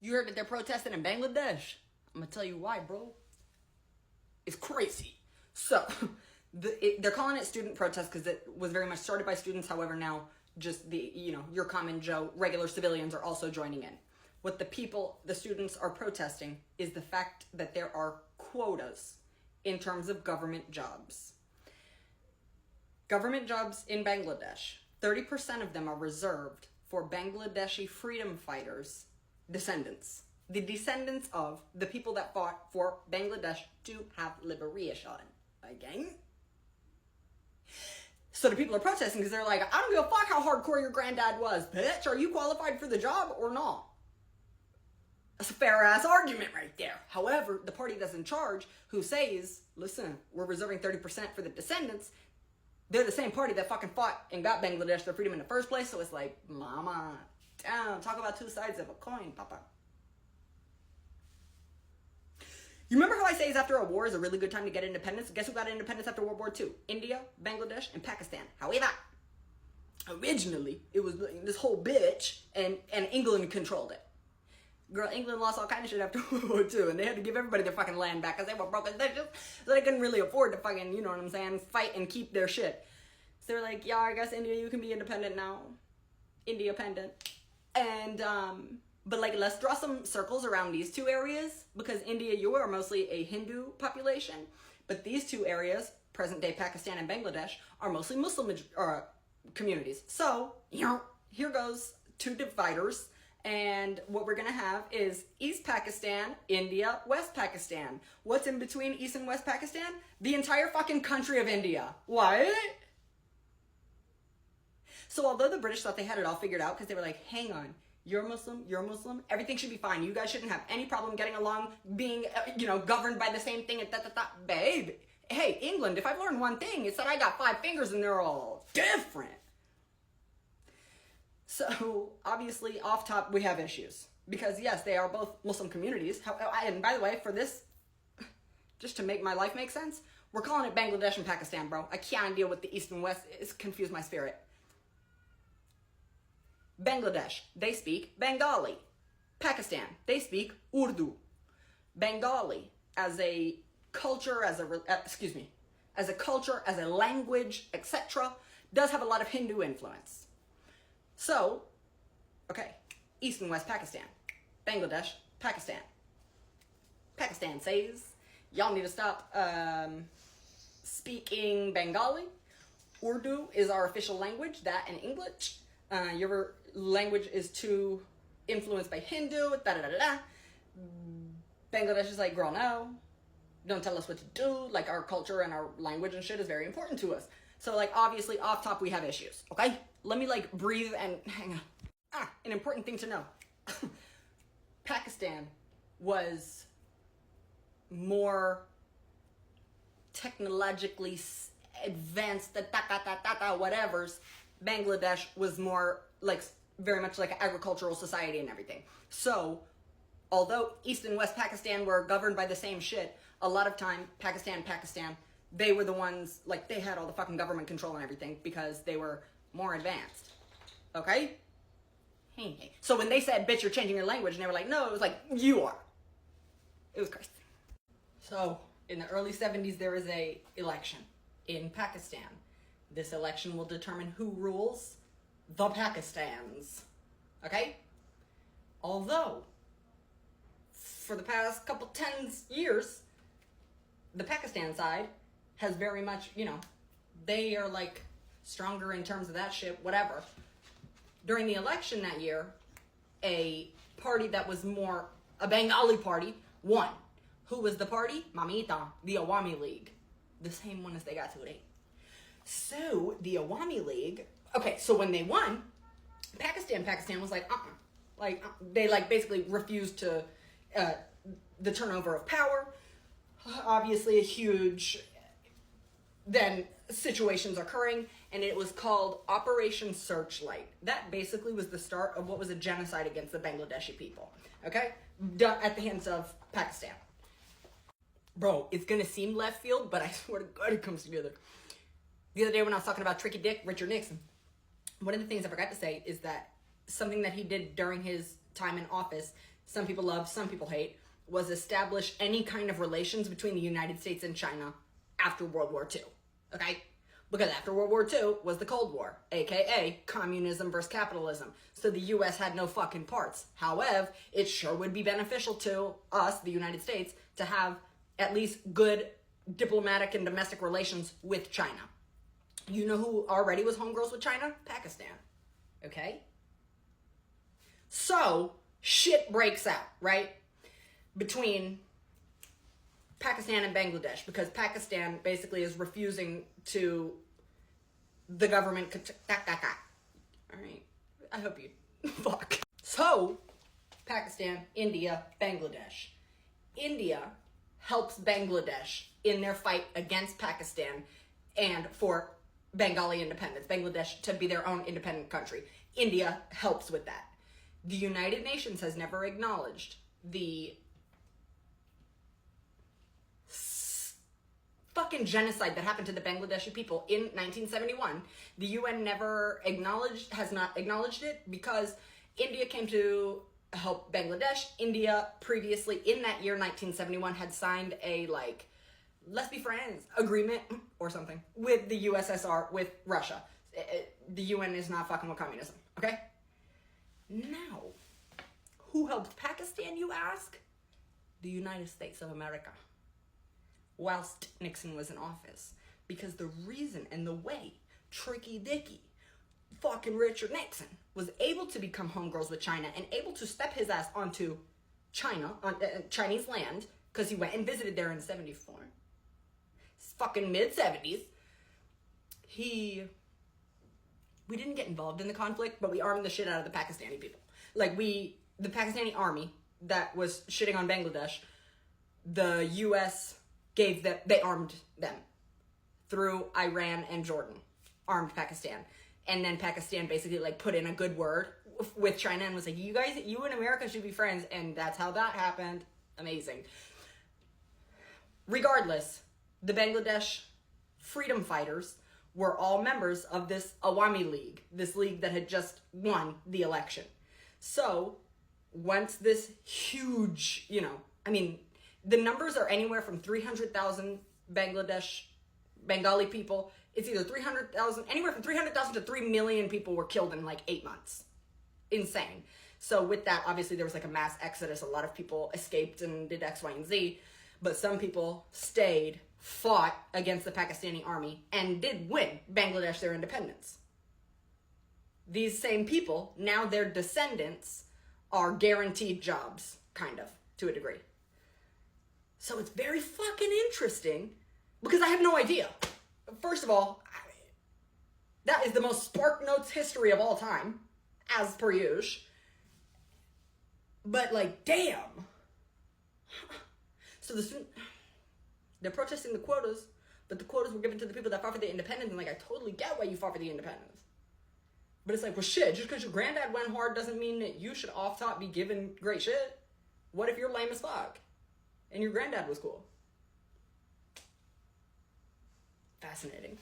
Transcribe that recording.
You heard that they're protesting in Bangladesh? I'm gonna tell you why, bro. It's crazy. So, they're calling it student protest because it was very much started by students. However, now just your common Joe, regular civilians are also joining in. What the students are protesting is the fact that there are quotas in terms of government jobs. Government jobs in Bangladesh, 30% of them are reserved for Bangladeshi freedom fighters' descendants. The descendants of the people that fought for Bangladesh to have liberation. Again? So the people are protesting because they're like, I don't give a fuck how hardcore your granddad was, bitch. Are you qualified for the job or not? That's a fair ass argument right there. However, the party that's in charge who says, listen, we're reserving 30% for the descendants, they're the same party that fucking fought and got Bangladesh their freedom in the first place. So it's like, mama, damn, talk about two sides of a coin, papa. You remember how I say after a war is a really good time to get independence? Guess who got independence after World War II? India, Bangladesh, and Pakistan. However, originally, it was this whole bitch, and England controlled it. Girl, England lost all kind of shit after World War II, and they had to give everybody their fucking land back because they were broken. So they couldn't really afford to fucking, you know what I'm saying, fight and keep their shit. So they're like, yeah, I guess India, you can be independent now. India-pendant. And, but like, let's draw some circles around these two areas, because India, you are mostly a Hindu population, but these two areas, present-day Pakistan and Bangladesh, are mostly Muslim communities. So, here goes two dividers. And what we're going to have is East Pakistan, India, West Pakistan. What's in between East and West Pakistan? The entire fucking country of India. What? So although the British thought they had it all figured out because they were like, hang on, you're Muslim, everything should be fine. You guys shouldn't have any problem getting along, being, governed by the same thing. Babe, hey, England, if I've learned one thing, it's that I got 5 fingers and they're all different. So, obviously, off top, we have issues. Because, yes, they are both Muslim communities. And by the way, for this, just to make my life make sense, we're calling it Bangladesh and Pakistan, bro. I can't deal with the East and West. It's confused my spirit. Bangladesh, they speak Bengali. Pakistan, they speak Urdu. Bengali, as a culture, as a culture, as a language, etc., does have a lot of Hindu influence. So, okay, East and West Pakistan, Bangladesh, Pakistan. Pakistan says, y'all need to stop speaking Bengali. Urdu is our official language, that and English. Your language is too influenced by Hindu, Bangladesh is like, girl, no. Don't tell us what to do. Like, our culture and our language and shit is very important to us. So, like, obviously, off top, we have issues, okay? Let me, like, breathe and hang on. An important thing to know. Pakistan was more technologically advanced, whatevers. Bangladesh was more, like, very much like an agricultural society and everything. So, although East and West Pakistan were governed by the same shit, a lot of time, Pakistan, they were the ones, like, they had all the fucking government control and everything because they were more advanced. Okay? Hey. So when they said, bitch, you're changing your language, and they were like, no, it was like, you are. It was crazy. So, in the early 70s, there is a election in Pakistan. This election will determine who rules the Pakistans. Okay? Although, for the past couple 10 years, the Pakistan side has very much, they are like stronger in terms of that shit, whatever. During the election that year, a party that was more a Bengali party won. Who was the party? Mamita, the Awami League. The same one as they got today. So, the Awami League, okay, so when they won, Pakistan was like, they like basically refused to, the turnover of power. Obviously a huge, then situations occurring, and it was called Operation Searchlight. That basically was the start of what was a genocide against the Bangladeshi people, okay? Done at the hands of Pakistan. Bro, it's gonna seem left field, but I swear to God it comes together. The other day when I was talking about Tricky Dick, Richard Nixon, one of the things I forgot to say is that something that he did during his time in office some people love, some people hate, was establish any kind of relations between the United States and China after World War II. Okay? Because after World War II was the Cold War, aka communism versus capitalism. So the US had no fucking parts. However, it sure would be beneficial to us, the United States, to have at least good diplomatic and domestic relations with China. You know who already was homegirls with China? Pakistan. Okay? So, shit breaks out, right? Between Pakistan and Bangladesh, because Pakistan basically is refusing to the government. Alright, I hope you fuck. So, Pakistan, India, Bangladesh. India helps Bangladesh in their fight against Pakistan and for Bengali independence, Bangladesh to be their own independent country. India helps with that. The United Nations has never acknowledged the fucking genocide that happened to the Bangladeshi people in 1971. The UN has not acknowledged it because India came to help Bangladesh. India previously, in that year, 1971, had signed a, let's be friends agreement or something with the USSR, with Russia. The UN is not fucking with communism, okay? Now, who helped Pakistan, you ask? The United States of America. Whilst Nixon was in office. Because the reason and the way Tricky Dicky fucking Richard Nixon was able to become homegirls with China and able to step his ass onto China, on Chinese land, because he went and visited there in 74. It's fucking mid-70s. We didn't get involved in the conflict, but we armed the shit out of the Pakistani people. The Pakistani army that was shitting on Bangladesh, the US they armed them through Iran and Jordan, armed Pakistan. And then Pakistan basically put in a good word with China and was like, you and America should be friends. And that's how that happened. Amazing. Regardless, the Bangladesh freedom fighters were all members of this Awami League, this league that had just won the election. So once this huge, the numbers are anywhere from 300,000 Bengali people. It's either 300,000, anywhere from 300,000 to 3 million people were killed in 8 months. Insane. So with that, obviously there was a mass exodus. A lot of people escaped and did X, Y, and Z. But some people stayed, fought against the Pakistani army, and did win Bangladesh their independence. These same people, now their descendants, are guaranteed jobs, kind of, to a degree. So it's very fucking interesting, because I have no idea. First of all, that is the most Spark Notes history of all time, as per usual. But damn. So they're protesting the quotas, but the quotas were given to the people that fought for the independence, and I totally get why you fought for the independence. But it's well shit, just because your granddad went hard doesn't mean that you should off top be given great shit. What if you're lame as fuck? And your granddad was cool? Fascinating.